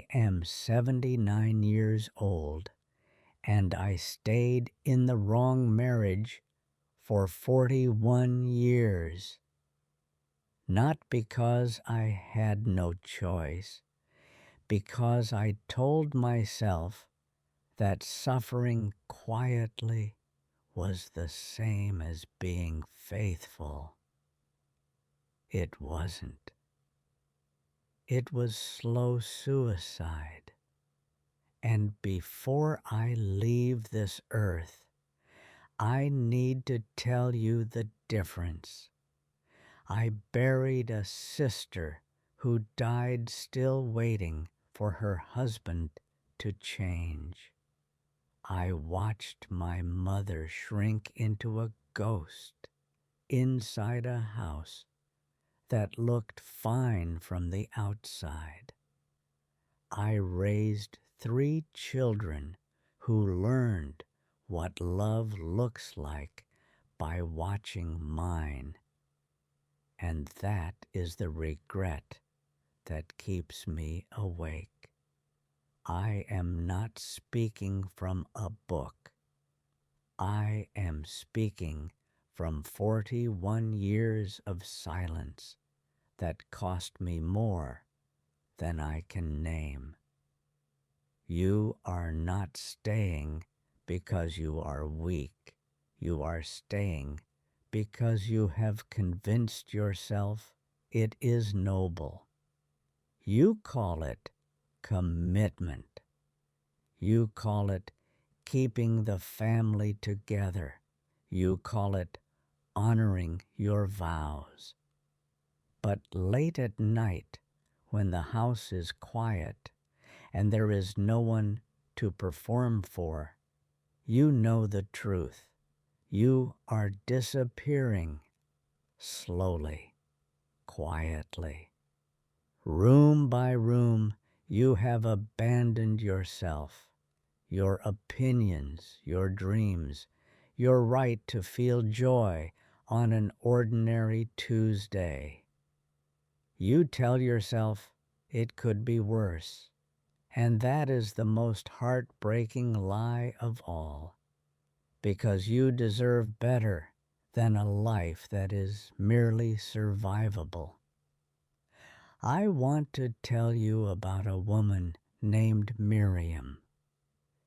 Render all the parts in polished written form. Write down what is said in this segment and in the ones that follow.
I am 79 years old, and I stayed in the wrong marriage for 41 years. Not because I had no choice, because I told myself that suffering quietly was the same as being faithful. It wasn't. It was slow suicide. And before I leave this earth, I need to tell you the difference. I buried a sister who died still waiting for her husband to change. I watched my mother shrink into a ghost inside a house that looked fine from the outside. I raised 3 children who learned what love looks like by watching mine. And that is the regret that keeps me awake. I am not speaking from a book. I am speaking from 41 years of silence that cost me more than I can name. You are not staying because you are weak. You are staying because you have convinced yourself it is noble. You call it commitment. You call it keeping the family together. You call it honoring your vows. But late at night, when the house is quiet and there is no one to perform for, you know the truth. You are disappearing slowly, quietly. Room by room, you have abandoned yourself, your opinions, your dreams, your right to feel joy on an ordinary Tuesday. You tell yourself it could be worse, and that is the most heartbreaking lie of all, because you deserve better than a life that is merely survivable. I want to tell you about a woman named Miriam.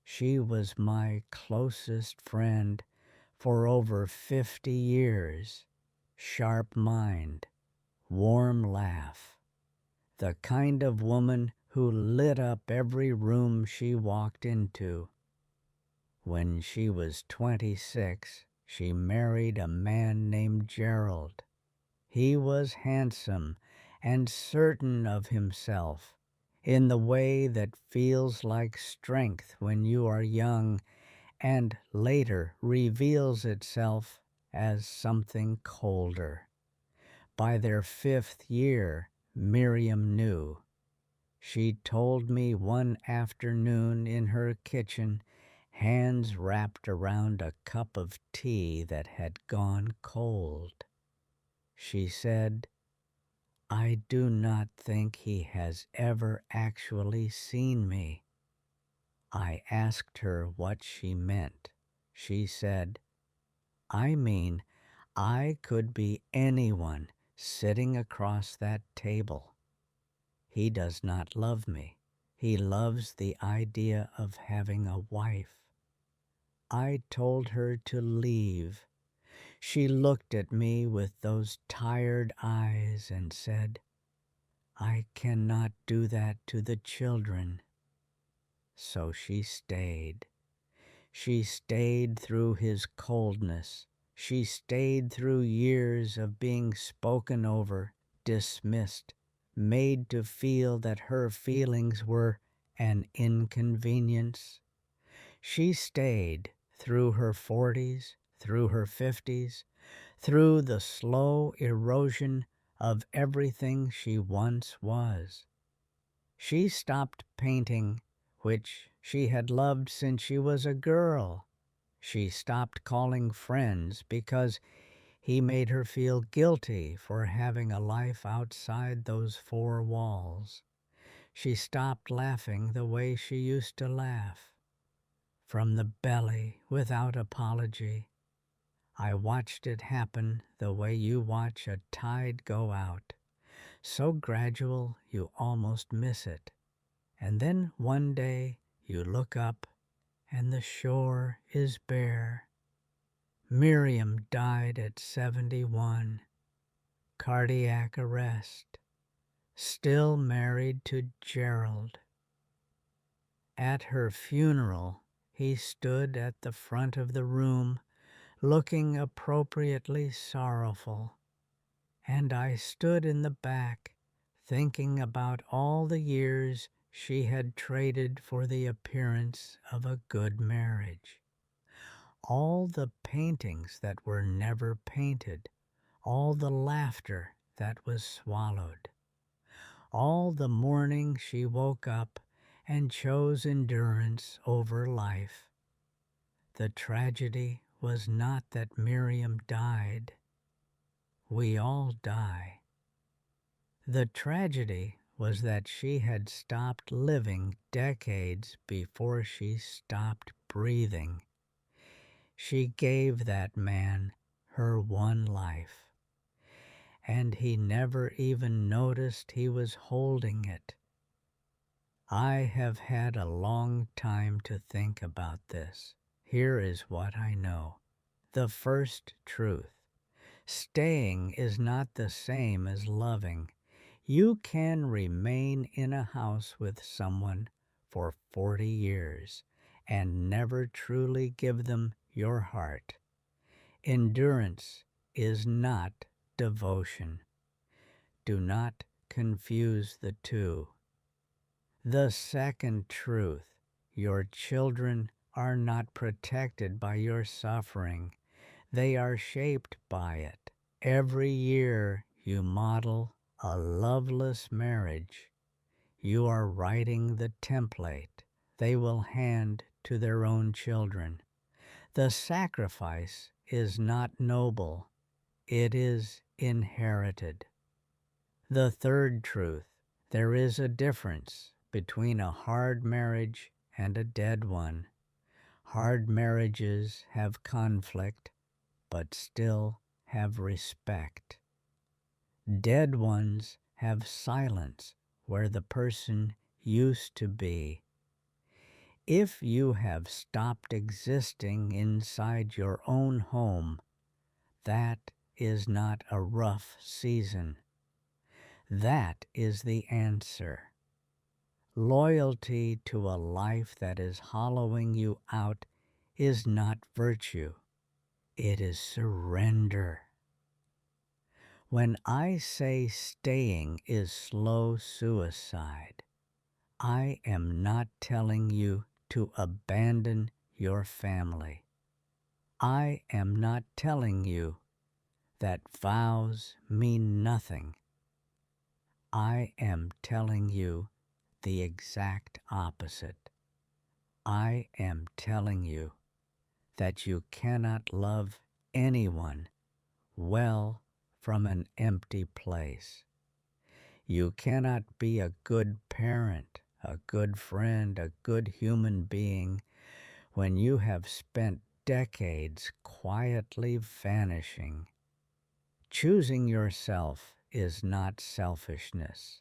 She was my closest friend for over 50 years. Sharp mind, warm laugh. The kind of woman who lit up every room she walked into. When she was 26, she married a man named Gerald. He was handsome and certain of himself in the way that feels like strength when you are young and later reveals itself as something colder. By their 5th year, Miriam knew. She told me one afternoon in her kitchen, hands wrapped around a cup of tea that had gone cold. She said, "I do not think he has ever actually seen me." I asked her what she meant. She said, "I mean, I could be anyone sitting across that table. He does not love me. He loves the idea of having a wife." I told her to leave. She looked at me with those tired eyes and said, "I cannot do that to the children." So she stayed. She stayed through his coldness. She stayed through years of being spoken over, dismissed, made to feel that her feelings were an inconvenience. She stayed through her 40s, through her 50s, through the slow erosion of everything she once was. She stopped painting, which she had loved since she was a girl. She stopped calling friends because he made her feel guilty for having a life outside those 4 walls. She stopped laughing the way she used to laugh. From the belly, without apology, I watched it happen the way you watch a tide go out, so gradual you almost miss it. And then one day you look up and the shore is bare. Miriam died at 71, cardiac arrest, still married to Gerald. At her funeral, he stood at the front of the room, looking appropriately sorrowful, and I stood in the back, thinking about all the years she had traded for the appearance of a good marriage. All the paintings that were never painted, all the laughter that was swallowed, all the morning she woke up and chose endurance over life. The tragedy was not that Miriam died. We all die. The tragedy was that she had stopped living decades before she stopped breathing. She gave that man her one life, and he never even noticed he was holding it. I have had a long time to think about this. Here is what I know. The first truth. Staying is not the same as loving. You can remain in a house with someone for 40 years and never truly give them your heart. Endurance is not devotion. Do not confuse the two. The second truth, your children are not protected by your suffering. They are shaped by it. Every year you model a loveless marriage. You are writing the template they will hand to their own children. The sacrifice is not noble. It is inherited. The third truth, there is a difference between a hard marriage and a dead one. Hard marriages have conflict, but still have respect. Dead ones have silence where the person used to be. If you have stopped existing inside your own home, that is not a rough season. That is the answer. Loyalty to a life that is hollowing you out is not virtue. It is surrender. When I say staying is slow suicide, I am not telling you to abandon your family. I am not telling you that vows mean nothing. I am telling you the exact opposite. I am telling you that you cannot love anyone well from an empty place. You cannot be a good parent, a good friend, a good human being when you have spent decades quietly vanishing. Choosing yourself is not selfishness.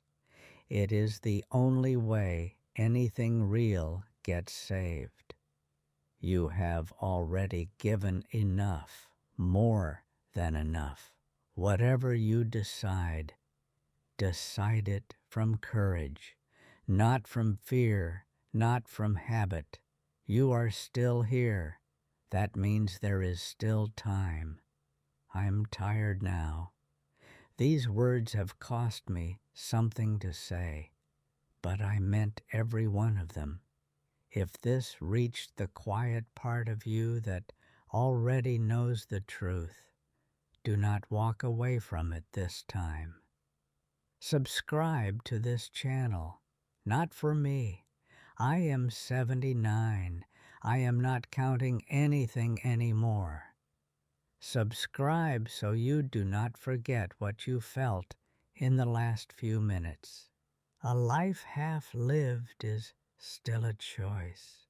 It is the only way anything real gets saved. You have already given enough, more than enough. Whatever you decide, decide it from courage, not from fear, not from habit. You are still here. That means there is still time. I'm tired now. These words have cost me something to say, but I meant every one of them. If this reached the quiet part of you that already knows the truth, do not walk away from it this time. Subscribe to this channel, not for me. I am 79. I am not counting anything anymore. Subscribe so you do not forget what you felt in the last few minutes. A life half lived is still a choice.